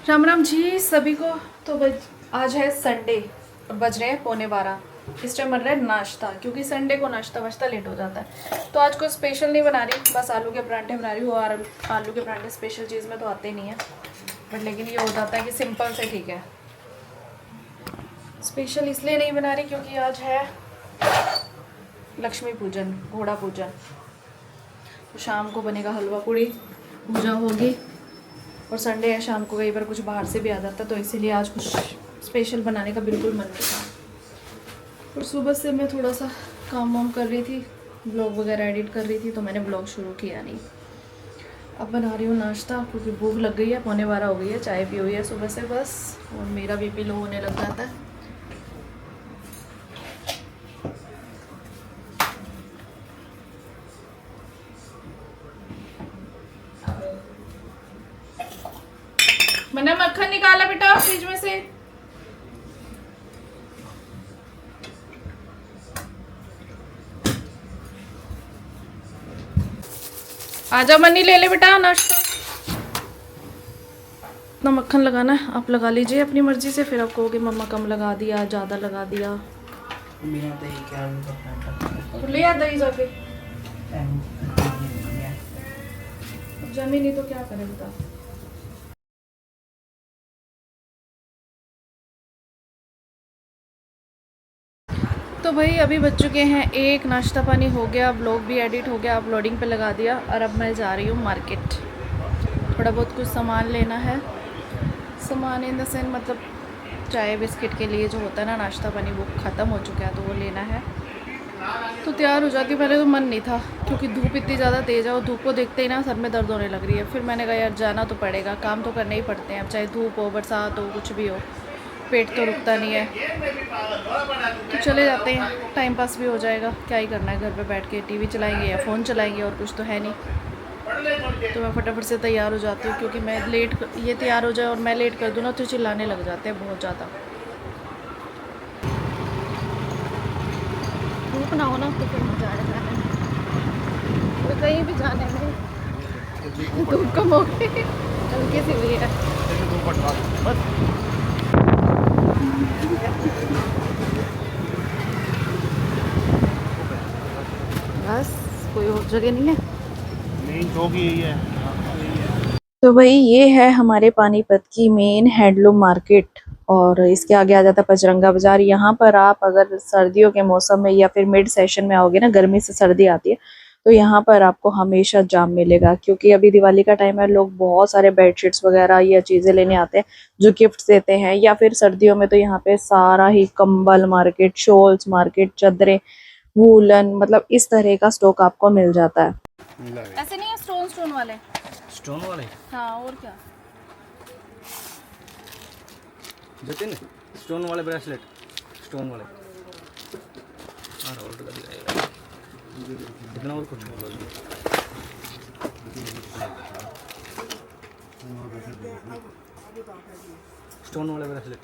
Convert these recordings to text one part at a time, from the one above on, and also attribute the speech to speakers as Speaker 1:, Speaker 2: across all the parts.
Speaker 1: राम राम जी सभी को। तो आज है संडे और बज रहे हैं 11:15। इस टाइम बन रहा है नाश्ता, क्योंकि संडे को नाश्ता वाश्ता लेट हो जाता है। तो आज कुछ स्पेशल नहीं बना रही, बस आलू के परांठे बना रही हूँ। और आलू के परांठे स्पेशल चीज़ में तो आते ही नहीं है, बट लेकिन ये हो जाता है कि सिंपल से ठीक है। स्पेशल इसलिए नहीं बना रही क्योंकि आज है लक्ष्मी पूजन, घोड़ा पूजन। तो शाम को बनेगा हलवा पूड़ी, पूजा होगी। और संडे है, शाम को कई बार कुछ बाहर से भी आ जाता है, तो इसीलिए आज कुछ स्पेशल बनाने का बिल्कुल मन नहीं था। और सुबह से मैं थोड़ा सा काम वाम कर रही थी, ब्लॉग वगैरह एडिट कर रही थी, तो मैंने ब्लॉग शुरू किया नहीं। अब बना रही हूँ नाश्ता, क्योंकि भूख लग गई है। 11:15 हो गई है, चाय पी हुई है सुबह से बस, और मेरा बीपी लो होने लग जाता है। मैंने मक्खन निकाला बेटा फ्रिज में से। आजा मनी, ले ले बेटा नाश्ता। इतना मक्खन लगाना है आप लगा लीजिए अपनी मर्जी से, फिर आप कहोगे मम्मा कम लगा दिया, ज़्यादा लगा दिया।
Speaker 2: बिना दही के आलू का पराठा
Speaker 1: तो ले आ दही जाके। जमी नहीं तो क्या करें बता। तो भाई अभी बज चुके हैं एक, नाश्ता पानी हो गया, ब्लॉग भी एडिट हो गया, अपलोडिंग पे लगा दिया। और अब मैं जा रही हूँ मार्केट, थोड़ा बहुत कुछ सामान लेना है। सामान इन द सेंस मतलब चाय बिस्किट के लिए जो होता है ना नाश्ता पानी, वो ख़त्म हो चुका है, तो वो लेना है। तो तैयार हो जाती हूँ। पहले तो मन नहीं था, क्योंकि धूप इतनी ज़्यादा तेज़ है, और धूप को देखते ही ना सर में दर्द होने लग रही है। फिर मैंने कहा यार जाना तो पड़ेगा, काम तो करने ही पड़ते हैं, अब चाहे धूप हो, बरसात हो, कुछ भी हो, पेट तो रुकता नहीं है। तो चले जाते हैं, टाइम पास भी हो जाएगा। क्या ही करना है घर पे बैठ के, टीवी चलाएंगे या फ़ोन चलाएंगे, और कुछ तो है नहीं। तो मैं फटाफट से तैयार हो जाती हूँ, क्योंकि मैं लेट, ये तैयार हो जाए और मैं लेट कर दूँ ना तो चिल्लाने लग जाते हैं बहुत ज़्यादा। धूप ना हो ना तो फिर मजा आएगा जाने में, तो कहीं भी जाने में। धूप कम हो गई, हल्की सी हुई है। बस कोई और जगह नहीं है,
Speaker 2: मेन चौक ही यही है।
Speaker 1: तो भाई ये है हमारे पानीपत की मेन हैंडलूम मार्केट। और इसके आगे आ जाता है पचरंगा बाजार। यहाँ पर आप अगर सर्दियों के मौसम में या फिर मिड सेशन में आओगे ना, गर्मी से सर्दी आती है, तो यहाँ पर आपको हमेशा जाम मिलेगा। क्योंकि अभी दिवाली का टाइम है, लोग बहुत सारे बेडशीट्स वगैरह या चीज़ें लेने आते हैं जो गिफ्ट देते हैं। या फिर सर्दियों में तो यहाँ पे सारा ही कंबल मार्केट, शॉल्स मार्केट, चादरें, वूलन, मतलब इस तरह का स्टॉक आपको मिल जाता है। ऐसे नहीं है स्टोन स्टोन वाले।
Speaker 2: स्टोन वाले
Speaker 1: हाँ और क्या।
Speaker 2: जतिन, स्टोन वाले ब्रेसलेट, स्टोन वाले। हाँ रोल का दिखाएगा कितना और कुछ बोलो। स्टोन वाले ब्रेसलेट,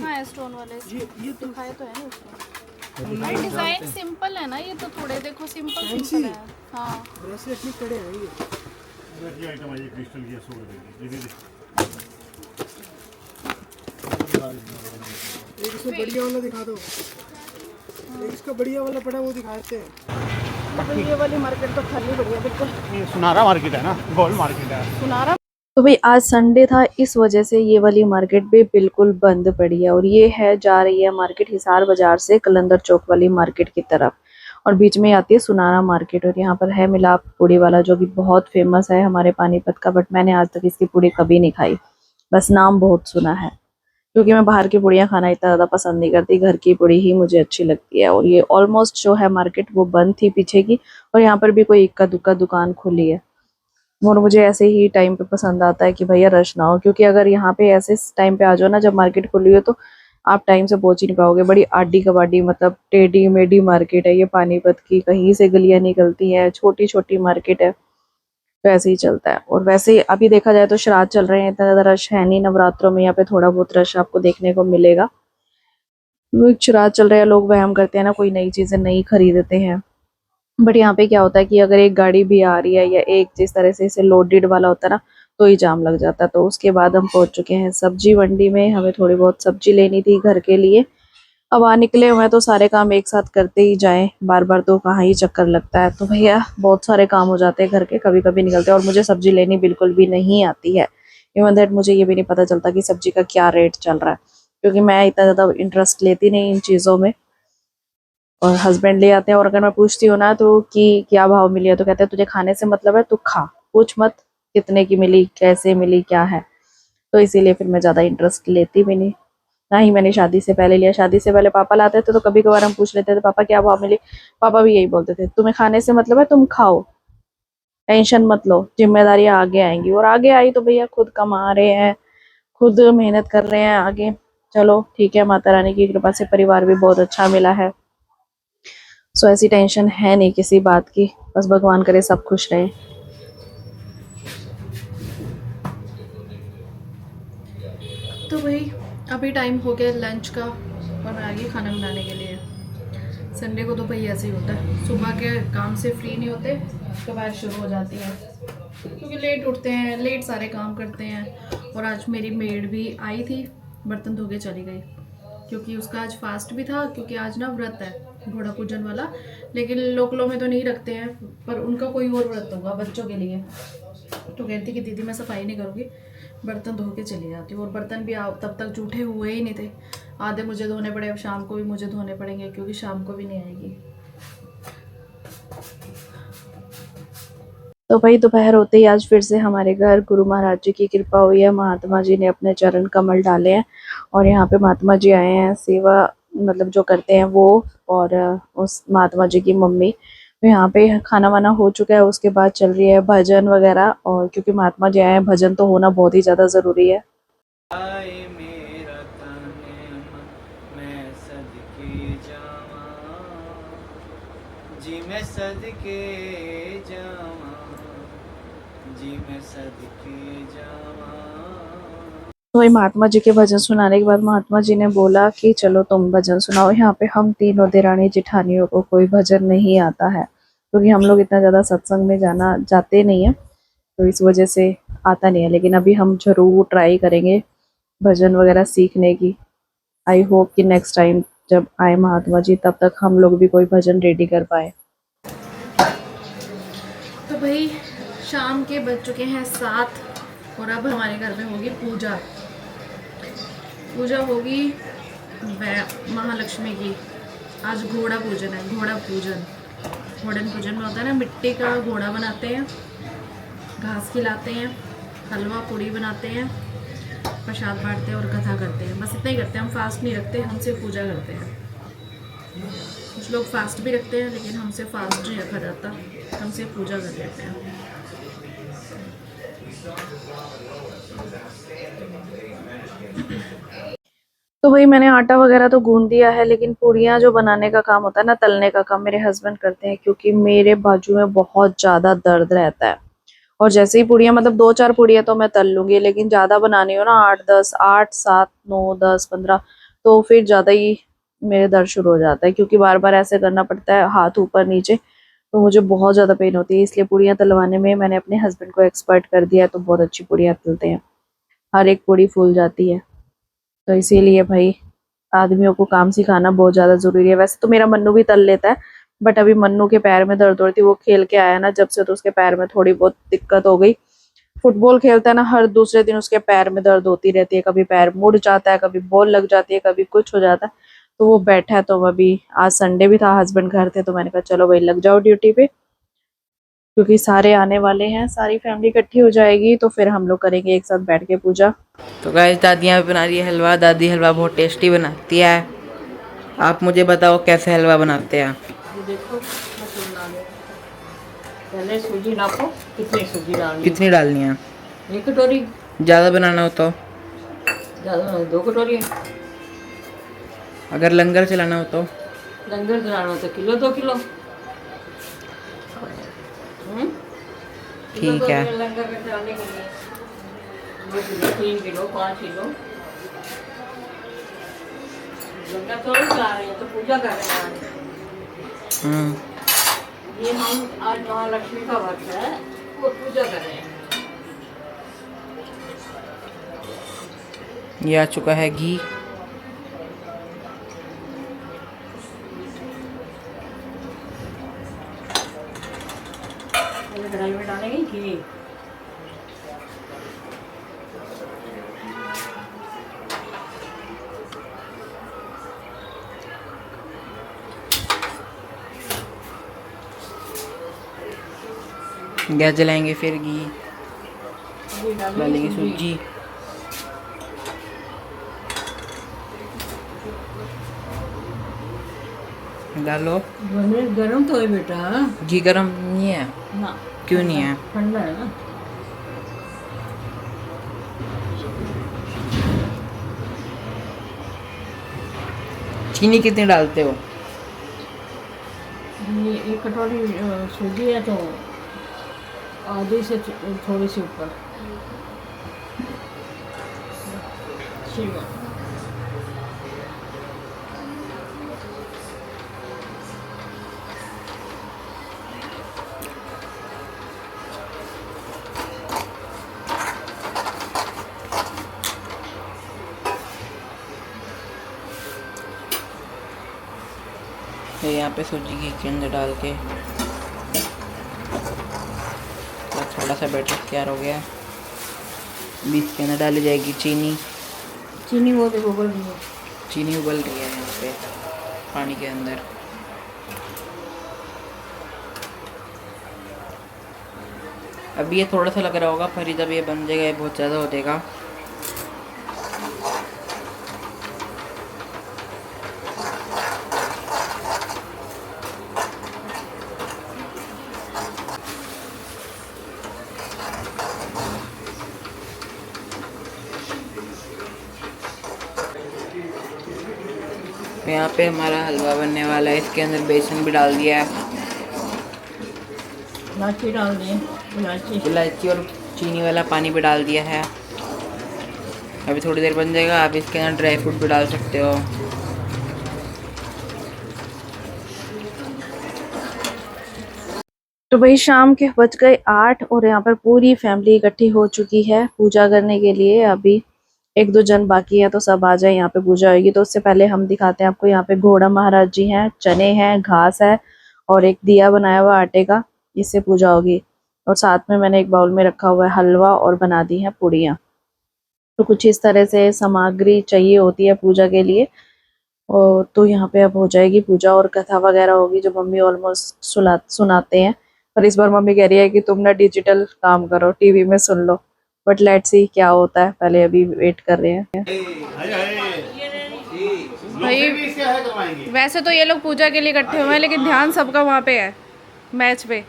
Speaker 1: हाँ स्टोन वाले ये दिखाए तो है ना उसको। अरे डिजाइन सिंपल है ना, ये तो थोड़े देखो सिंपल सिंपल है। हाँ
Speaker 3: ब्रेसलेट नहीं कड़े हैं ये आइटम है, ये क्रिस्टल की 100 रुपए की। एक इसमें बढ़िया वाला दिखा दो, एक इसका बढ़िया वाला पड़ा वो दिखाते हैं।
Speaker 1: ये वाली मार्केट तो खाली बढ़िया बिल्कुल।
Speaker 3: ये सुनारा मार्केट है ना, गोल्ड मार्केट है।
Speaker 1: सुनारा। तो भाई आज संडे था, इस वजह से ये वाली मार्केट भी बिल्कुल बंद पड़ी है। और ये है, जा रही है मार्केट हिसार बाजार से कलंदर चौक वाली मार्केट की तरफ, और बीच में आती है सुनारा मार्केट। और यहाँ पर है मिलाप पूड़ी वाला, जो कि बहुत फेमस है हमारे पानीपत का, बट मैंने आज तक इसकी पूड़ी कभी नहीं खाई, बस नाम बहुत सुना है। क्योंकि मैं बाहर की पूड़ियाँ खाना इतना ज़्यादा पसंद नहीं करती, घर की पूड़ी ही मुझे अच्छी लगती है। और ये ऑलमोस्ट जो है मार्केट वो बंद थी पीछे की, और यहाँ पर भी कोई इक्का दुक्का दुकान खुली है। और मुझे ऐसे ही टाइम पे पसंद आता है कि भैया रश ना हो, क्योंकि अगर यहाँ पे ऐसे टाइम पे आ जाओ ना जब मार्केट खुली हो, तो आप टाइम से पहुंच ही नहीं पाओगे। बड़ी आडी कबाडी, मतलब टेढ़ी मेढ़ी मार्केट है ये पानीपत की, कहीं से गलियां निकलती हैं, छोटी छोटी मार्केट है। तो ऐसे ही चलता है। और वैसे ही अभी देखा जाए तो श्राद्ध चल रहे हैं, इतना ज़्यादा रश है नहीं। नवरात्रों में यहाँ पे थोड़ा बहुत रश आपको देखने को मिलेगा। वो श्राद्ध चल रहे हैं, लोग वहम करते हैं ना, कोई नई चीज़ें नहीं खरीदते हैं। बट यहाँ पे क्या होता है कि अगर एक गाड़ी भी आ रही है, या एक जिस तरह से इसे लोडेड वाला होता है ना, तो ही जाम लग जाता। तो उसके बाद हम पहुंच चुके हैं सब्जी मंडी में, हमें थोड़ी बहुत सब्जी लेनी थी घर के लिए। अब निकले हुए हैं तो सारे काम एक साथ करते ही जाएं, बार बार तो कहाँ ही चक्कर लगता है। तो भैया बहुत सारे काम हो जाते हैं घर के, कभी कभी निकलते हैं। और मुझे सब्जी लेनी बिल्कुल भी नहीं आती है, इवन दैट मुझे ये भी नहीं पता चलता कि सब्जी का क्या रेट चल रहा है, क्योंकि मैं इतना ज़्यादा इंटरेस्ट लेती नहीं इन चीज़ों में। और हस्बैंड ले आते हैं, और अगर मैं पूछती हूँ ना तो कि क्या भाव मिली है, तो कहते हैं तुझे खाने से मतलब है, तू खा, पूछ मत कितने की मिली, कैसे मिली, क्या है। तो इसीलिए फिर मैं ज़्यादा इंटरेस्ट लेती भी नहीं। ना ही मैंने शादी से पहले लिया। शादी से पहले पापा लाते थे तो कभी कभार हम पूछ लेते थे पापा क्या भाव मिली, पापा भी यही बोलते थे तुम्हें खाने से मतलब है, तुम खाओ, टेंशन मत लो, जिम्मेदारियां आगे आएंगी। और आगे आई तो भैया खुद कमा रहे हैं, खुद मेहनत कर रहे हैं आगे। चलो ठीक है, माता रानी की कृपा से परिवार भी बहुत अच्छा मिला है। सो ऐसी टेंशन है नहीं किसी बात की, बस भगवान करे सब खुश रहे। तो भाई अभी टाइम हो गया लंच का, और मैं आ गई खाना बनाने के लिए। संडे को तो भाई ऐसे ही होता है, सुबह के काम से फ्री नहीं होते, कबार शुरू हो जाती है, क्योंकि लेट उठते हैं, लेट सारे काम करते हैं। और आज मेरी मेड भी आई थी, बर्तन धो के चली गई, क्योंकि उसका आज फास्ट भी था, क्योंकि आज ना व्रत है घोड़ा पूजन वाला। लेकिन लोकलों में तो नहीं रखते हैं, पर उनका कोई और व्रत होगा बच्चों के लिए। तो कहती कि दीदी मैं सफाई नहीं करूँगी, बर्तन धो के चली जाती हूँ। और बर्तन भी तब तक जूठे हुए ही नहीं थे, आधे मुझे धोने पड़े, अब शाम को भी मुझे धोने पड़ेंगे, क्योंकि शाम को भी नहीं आएगी। तो भाई दोपहर होते ही आज फिर से हमारे घर गुरु महाराज जी की कृपा हुई है, महात्मा जी ने अपने चरण कमल डाले हैं। और यहाँ पे महात्मा जी आए हैं, सेवा मतलब जो करते हैं वो, और उस महात्मा जी की मम्मी। तो यहाँ पे खाना वाना हो चुका है, उसके बाद चल रही है भजन वगैरह। और क्योंकि महात्मा जी आए हैं, भजन तो होना बहुत ही ज़्यादा ज़रूरी है।
Speaker 2: आए मेरा ताने मैं सदके जावां जी, मैं सदके जावां जी, मैं सदके जावां।
Speaker 1: तो वही महात्मा जी के भजन सुनाने के बाद महात्मा जी ने बोला कि चलो तुम भजन सुनाओ। यहाँ पे हम तीनों देरानी जिठानियों को कोई भजन नहीं आता है, क्योंकि हम लोग इतना ज़्यादा सत्संग में जाते नहीं है, तो इस वजह से आता नहीं है। लेकिन अभी हम जरूर ट्राई करेंगे भजन वगैरह सीखने की। आई होप कि नेक्स्ट टाइम जब आए महात्मा जी, तब तक हम लोग भी कोई भजन रेडी कर पाए। तो भाई शाम के बज चुके हैं 7, और अब हमारे घर में होगी पूजा। पूजा होगी महालक्ष्मी की। आज घोड़ा पूजन है, घोड़ा पूजन। घोड़न पूजन में होता है ना, मिट्टी का घोड़ा बनाते हैं, घास खिलाते हैं, हलवा पूड़ी बनाते हैं, प्रसाद बांटते हैं और कथा करते हैं। बस इतना ही करते हैं, हम फास्ट नहीं रखते, हम सिर्फ पूजा करते हैं। कुछ लोग फास्ट भी रखते हैं, लेकिन हमसे फास्ट नहीं रखा जाता, हम सिर्फ पूजा कर लेते हैं। तो वही मैंने आटा वगैरह तो गूंद दिया है, लेकिन पूड़ियाँ जो बनाने का काम होता है ना, तलने का काम मेरे हस्बैंड करते हैं, क्योंकि मेरे बाजू में बहुत ज़्यादा दर्द रहता है। और जैसे ही पूड़ियाँ, मतलब 2-4 पूड़ियाँ तो मैं तल लूँगी, लेकिन ज़्यादा बनानी हो ना, 8-10, 8, 7, 9, 10, 15, तो फिर ज़्यादा ही मेरे दर्द शुरू हो जाता है, क्योंकि बार बार ऐसे करना पड़ता है, हाथ ऊपर नीचे, तो मुझे बहुत ज़्यादा पेन होती है। इसलिए पूड़ियाँ तलवाने में मैंने अपने हस्बैंड को एक्सपर्ट कर दिया है, तो बहुत अच्छी पूड़ियाँ तलते हैं, हर एक पूड़ी फूल जाती है। तो इसीलिए भाई आदमियों को काम सिखाना बहुत ज़्यादा ज़रूरी है। वैसे तो मेरा मन्नू भी तल लेता है, बट अभी मन्नू के पैर में दर्द हो रही थी, वो खेल के आया ना जब से, तो उसके पैर में थोड़ी बहुत दिक्कत हो गई। फुटबॉल खेलता है ना, हर दूसरे दिन उसके पैर में दर्द होती रहती है, कभी पैर मुड़ जाता है, कभी बॉल लग जाती है, कभी कुछ हो जाता है। तो वो बैठा है। तो अभी आज संडे भी था, हस्बैंड घर थे, तो मैंने कहा चलो भाई लग जाओ ड्यूटी पे, क्योंकि सारे आने वाले हैं, सारी फैमिली इकट्ठी हो जाएगी, तो फिर हम लोग करेंगे एक साथ बैठ के पूजा।
Speaker 4: तो गाइस दादी यहाँ पे बना रही है हलवा। दादी हलवा बहुत टेस्टी बनाती है। आप मुझे बताओ कैसे हलवा बनाते हैं।
Speaker 5: देखो मसूर डाल दो। पहले सूजी नापो, कितनी सूजी डालनी है?
Speaker 4: कितनी डालनी है?
Speaker 5: 1 कटोरी।
Speaker 4: ज़्यादा बनाना हो तो?
Speaker 5: ज़्यादा 2 कटोरी।
Speaker 4: अगर लंगर चलाना हो तो?
Speaker 5: लंगर चलाना तो किलो 2 किलो।
Speaker 4: ठीक है।
Speaker 5: लंगर में चलाने के लिए 2 किलो, 3 किलो, 5 किलो। लंगर तो नहीं चला रहे हैं, तो पूजा कर रहे हैं। ये हम आज महालक्ष्मी का व्रत है, वो पूजा कर रहे हैं।
Speaker 4: ये आ चुका है घी।
Speaker 5: पहले कढ़ाई में डालेंगे घी।
Speaker 4: गैस जलाएंगे, फिर घी
Speaker 5: अभी
Speaker 4: डालेंगे, सूजी डालो।
Speaker 5: गरम तो है बेटा।
Speaker 4: घी गरम नहीं है?
Speaker 5: ना,
Speaker 4: क्यों नहीं है?
Speaker 5: ठंडा है ना।
Speaker 4: चीनी कितनी डालते हो?
Speaker 5: ये एक कटोरी सूजी है तो आधी से थोड़ी सी ऊपर। ठीक है।
Speaker 4: ये यहाँ पे सूजी घी के अंदर डाल के तो थोड़ा सा बैटर तैयार हो गया। अभी इसके अंदर डाली जाएगी चीनी।
Speaker 5: चीनी वो देखो उबल रही है।
Speaker 4: चीनी उबल रही है यहाँ पे पानी के अंदर। अभी ये थोड़ा सा लग रहा होगा, पर जब ये बन जाएगा ये बहुत ज़्यादा हो जाएगा। तो यहाँ पे हमारा हलवा बनने वाला है। इसके अंदर बेसन भी डाल दिया है,
Speaker 5: इलायची डाल दें।
Speaker 4: इलायची और चीनी वाला पानी भी डाल दिया है। अभी थोड़ी देर बन जाएगा। आप इसके अंदर ड्राई फ्रूट भी डाल सकते हो।
Speaker 1: तो भाई शाम के बज गए 8 और यहाँ पर पूरी फैमिली इकट्ठी हो चुकी है पूजा करने के लिए। अभी एक दो जन बाकी है तो सब आ जाए, यहाँ पे पूजा होगी। तो उससे पहले हम दिखाते हैं आपको, यहाँ पे घोड़ा महाराज जी हैं, चने हैं, घास है और एक दिया बनाया हुआ आटे का, इससे पूजा होगी। और साथ में मैंने एक बाउल में रखा हुआ है हलवा और बना दी है पूड़ियाँ। तो कुछ इस तरह से सामग्री चाहिए होती है पूजा के लिए। और तो यहाँ पे अब हो जाएगी पूजा और कथा वगैरह होगी जो मम्मी ऑलमोस्ट सुनाते हैं। पर इस बार मम्मी कह रही है कि तुम ना डिजिटल काम करो, टीवी में सुन लो। बट लेट्स सी क्या होता है, पहले अभी वेट कर रहे हैं। भाई वैसे तो ये लोग पूजा के लिए इकट्ठे हुए हैं, लेकिन ध्यान सबका वहाँ पे है, मैच पे।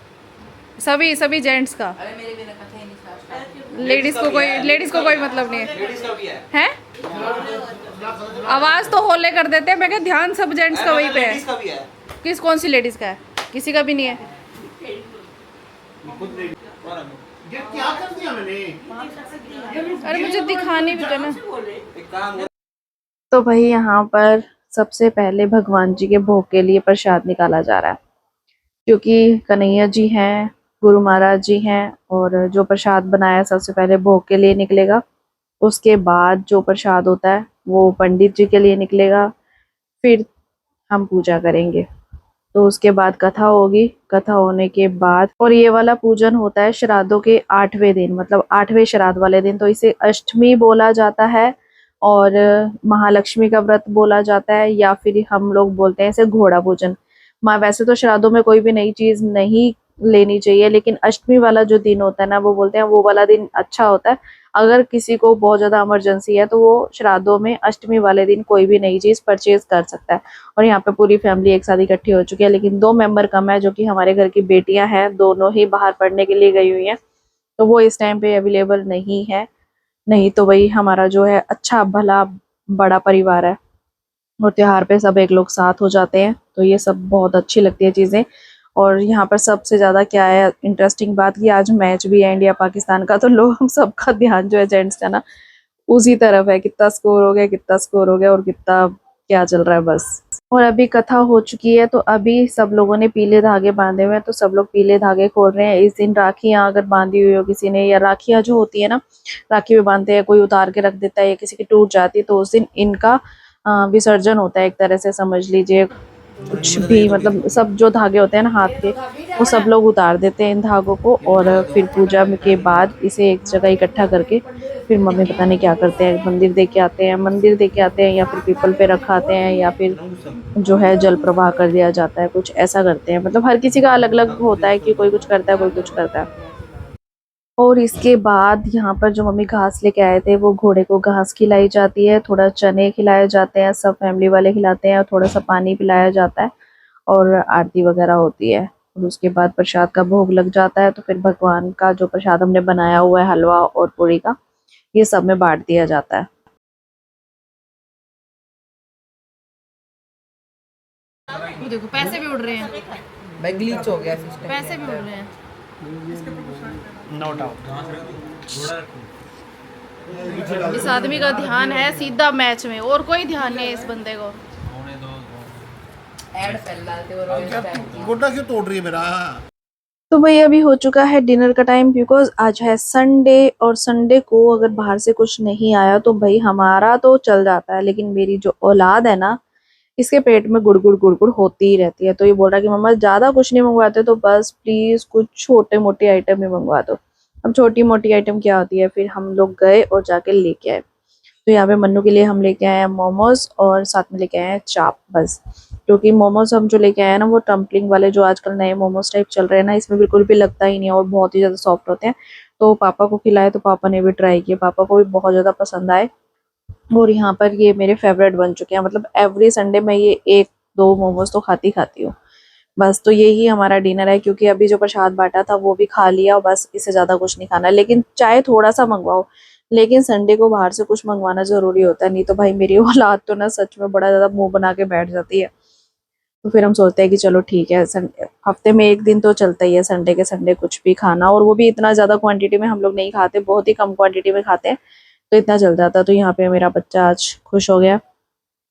Speaker 1: सभी जेंट्स का, लेडीज को कोई मतलब नहीं है। आवाज तो होले कर देते हैं। मैं क्या ध्यान सब जेंट्स का वहीं पे है। किस कौन सी लेडीज का है? किसी का भी नहीं है।
Speaker 3: क्या कर दिया मैंने?
Speaker 1: अरे मुझे दिखानी भी तो ना। तो भाई यहाँ पर सबसे पहले भगवान जी के भोग के लिए प्रसाद निकाला जा रहा है, क्योंकि कन्हैया जी हैं, गुरु महाराज जी हैं, और जो प्रसाद बनाया सबसे पहले भोग के लिए निकलेगा। उसके बाद जो प्रसाद होता है वो पंडित जी के लिए निकलेगा, फिर हम पूजा करेंगे। तो उसके बाद कथा होगी। कथा होने के बाद, और ये वाला पूजन होता है श्राद्धों के 8वें दिन, मतलब 8वें श्राद्ध वाले दिन। तो इसे अष्टमी बोला जाता है और महालक्ष्मी का व्रत बोला जाता है, या फिर हम लोग बोलते हैं इसे घोड़ा पूजन। वैसे तो श्राद्धों में कोई भी नई चीज नहीं लेनी चाहिए, लेकिन अष्टमी वाला जो दिन होता है ना, वो बोलते हैं वो वाला दिन अच्छा होता है। अगर किसी को बहुत ज्यादा इमरजेंसी है तो वो श्राद्धों में अष्टमी वाले दिन कोई भी नई चीज परचेज कर सकता है। और यहाँ पे पूरी फैमिली एक साथ इकट्ठी हो चुकी है, लेकिन 2 मेंबर कम है, जो कि हमारे घर की बेटियां हैं, दोनों ही बाहर पढ़ने के लिए गई हुई हैं, तो वो इस टाइम पे अवेलेबल नहीं है। नहीं तो वही हमारा जो है अच्छा भला बड़ा परिवार है, और त्योहार पे सब एक लोग साथ हो जाते हैं। तो ये सब बहुत अच्छी लगती है चीजें। और यहाँ पर सबसे ज्यादा क्या है इंटरेस्टिंग बात, कि आज मैच भी है इंडिया पाकिस्तान का, तो लोग हम सबका ध्यान जो है जेंट्स का ना उसी तरफ है, कितना स्कोर हो गया और कितना क्या चल रहा है बस। और अभी कथा हो चुकी है, तो अभी सब लोगों ने पीले धागे बांधे हुए हैं, तो सब लोग पीले धागे खोल रहे हैं। इस दिन राखियां अगर बांधी हुई हो किसी ने, या राखियां जो होती है ना, राखी भी बांधते हैं, कोई उतार के रख देता है या किसी की टूट जाती है, तो उस दिन इनका विसर्जन होता है एक तरह से, समझ लीजिए। कुछ भी मतलब सब जो धागे होते हैं ना हाथ के, वो सब लोग उतार देते हैं इन धागों को, और फिर पूजा के बाद इसे एक जगह इकट्ठा करके फिर मम्मी पता नहीं क्या करते हैं, मंदिर दे के आते हैं, मंदिर दे के आते हैं, या फिर पीपल पे रखाते हैं, या फिर जो है जल प्रवाह कर दिया जाता है, कुछ ऐसा करते हैं। मतलब हर किसी का अलग अलग होता है कि कोई कुछ करता है, कोई कुछ करता है। और इसके बाद यहाँ पर जो मम्मी घास लेके आए थे, वो घोड़े को घास खिलाई जाती है, थोड़ा चने खिलाए जाते हैं, सब फैमिली वाले खिलाते हैं, और थोड़ा सा पानी पिलाया जाता है, और आरती वगैरह होती है। और उसके बाद प्रसाद का भोग लग जाता है, तो फिर भगवान का जो प्रसाद हमने बनाया हुआ है, हलवा और पूरी का, ये सब में बांट दिया जाता है।
Speaker 6: वो देखो पैसे भी उड़ रहे हैं,
Speaker 4: भाई ग्लिच हो गया सिस्टम।
Speaker 6: पैसे भी उड़ रहे हैं। इस आदमी का ध्यान है सीधा मैच में, और कोई ध्यान नहीं है इस बंदे को।
Speaker 4: ऐड फैलाते और
Speaker 3: गोटा क्यों तोड़ रही है मेरा?
Speaker 1: तो भाई अभी हो चुका है डिनर का टाइम, बिकॉज आज है संडे, और संडे को अगर बाहर से कुछ नहीं आया तो भाई हमारा तो चल जाता है, लेकिन मेरी जो औलाद है ना, इसके पेट में गुड़गुड़ गुड़गुड़ होती ही रहती है। तो ये बोल रहा है कि मम्मा ज्यादा कुछ नहीं मंगवाते, तो बस प्लीज कुछ छोटे मोटे आइटम ही मंगवा दो। अब छोटी मोटी आइटम क्या होती है, फिर हम लोग गए और जाके लेके आए। तो यहाँ पे मन्नू के लिए हम लेके आए हैं मोमोज, और साथ में लेके आए हैं चाप, बस। क्योंकि मोमोज हम जो लेके आए हैं ना, वो टम्पलिंग वाले जो आजकल नए मोमोज टाइप चल रहे हैं ना, इसमें बिल्कुल भी लगता ही नहीं है, और बहुत ही ज्यादा सॉफ्ट होते हैं। तो पापा को खिलाए, तो पापा ने भी ट्राई किए, पापा को भी बहुत ज्यादा पसंद आए। और यहाँ पर ये मेरे फेवरेट बन चुके हैं, मतलब एवरी संडे मैं ये एक दो मोमोज तो खाती खाती हूँ। बस तो यही हमारा डिनर है, क्योंकि अभी जो प्रसाद बांटा था वो भी खा लिया, बस इससे ज्यादा कुछ नहीं खाना। लेकिन चाहे थोड़ा सा मंगवाओ, लेकिन संडे को बाहर से कुछ मंगवाना जरूरी होता है, नहीं तो भाई मेरी औलाद तो ना सच में बड़ा ज्यादा मुंह बना के बैठ जाती है। तो फिर हम सोचते हैं कि चलो ठीक है, हफ्ते में एक दिन तो चलता ही है, संडे के संडे कुछ भी खाना, और वो भी इतना ज्यादा क्वांटिटी में हम लोग नहीं खाते, बहुत ही कम क्वांटिटी में खाते हैं, तो इतना चल जाता है। तो यहाँ पे मेरा बच्चा आज खुश हो गया,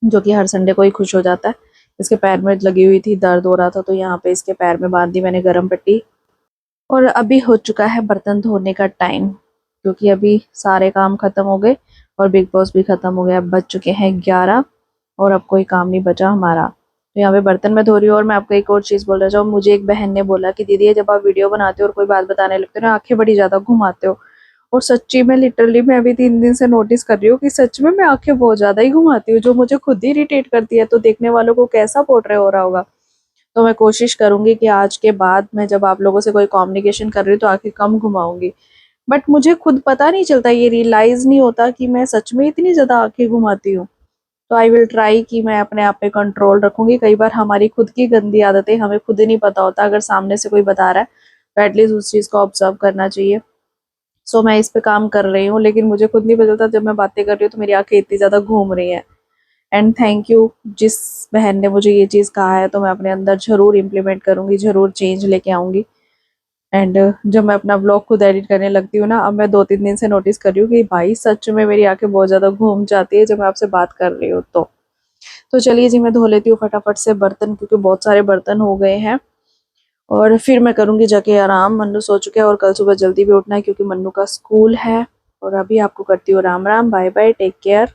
Speaker 1: जो कि हर संडे को ही खुश हो जाता है। इसके पैर में लगी हुई थी, दर्द हो रहा था, तो यहाँ पे इसके पैर में बांध दी मैंने गरम पट्टी। और अभी हो चुका है बर्तन धोने का टाइम, क्योंकि अभी सारे काम खत्म हो गए, और बिग बॉस भी खत्म हो गया। अब बज चुके हैं 11, और अब कोई काम नहीं बचा हमारा। तो यहाँ पे बर्तन में धो रही हूँ। और मैं आपको एक और चीज बोल रहा चाहूँ, मुझे एक बहन ने बोला कि दीदी जब आप वीडियो बनाते हो और कोई बात बताने लगते हो ना, आंखें बड़ी ज्यादा घुमाते हो। और सच्ची में लिटरली मैं अभी 3 दिन से नोटिस कर रही हूँ कि सच में मैं आंखें बहुत ज्यादा ही घुमाती हूँ, जो मुझे खुद ही इरिटेट करती है। तो देखने वालों को कैसा पोर्ट्रे हो रहा होगा। तो मैं कोशिश करूंगी कि आज के बाद मैं जब आप लोगों से कोई कम्युनिकेशन कर रही हूँ तो आंखें कम घुमाऊंगी। बट मुझे खुद पता नहीं चलता, ये रियलाइज नहीं होता कि मैं सच में इतनी ज्यादा आंखें घुमाती हूँ। तो आई विल ट्राई कि मैं अपने आप पे कंट्रोल रखूंगी। कई बार हमारी खुद की गंदी आदतें हमें खुद ही नहीं पता होता, अगर सामने से कोई बता रहा है तो एटलीस्ट उस चीज को ऑब्जर्व करना चाहिए। सो मैं इस पे काम कर रही हूँ, लेकिन मुझे खुद नहीं पता चलता जब मैं बातें कर रही हूँ तो मेरी आंखें इतनी ज्यादा घूम रही हैं। एंड थैंक यू जिस बहन ने मुझे ये चीज़ कहा है, तो मैं अपने अंदर ज़रूर इम्प्लीमेंट करूँगी, ज़रूर चेंज लेके आऊँगी। एंड जब मैं अपना ब्लॉग खुद एडिट करने लगती हूँ ना, अब मैं 2-3 दिन से नोटिस कर रही हूँ कि भाई सच में मेरी आंखें बहुत ज़्यादा घूम जाती है जब मैं आपसे बात कर रही हूँ। तो चलिए जी, मैं धो लेती हूँ फटाफट से बर्तन, क्योंकि बहुत सारे बर्तन हो गए हैं। और फिर मैं करूँगी जाके आराम। मन्नू सो चुके हैं, और कल सुबह जल्दी भी उठना है क्योंकि मन्नू का स्कूल है। और अभी आपको करती हूँ Ram Ram, bye bye, take care.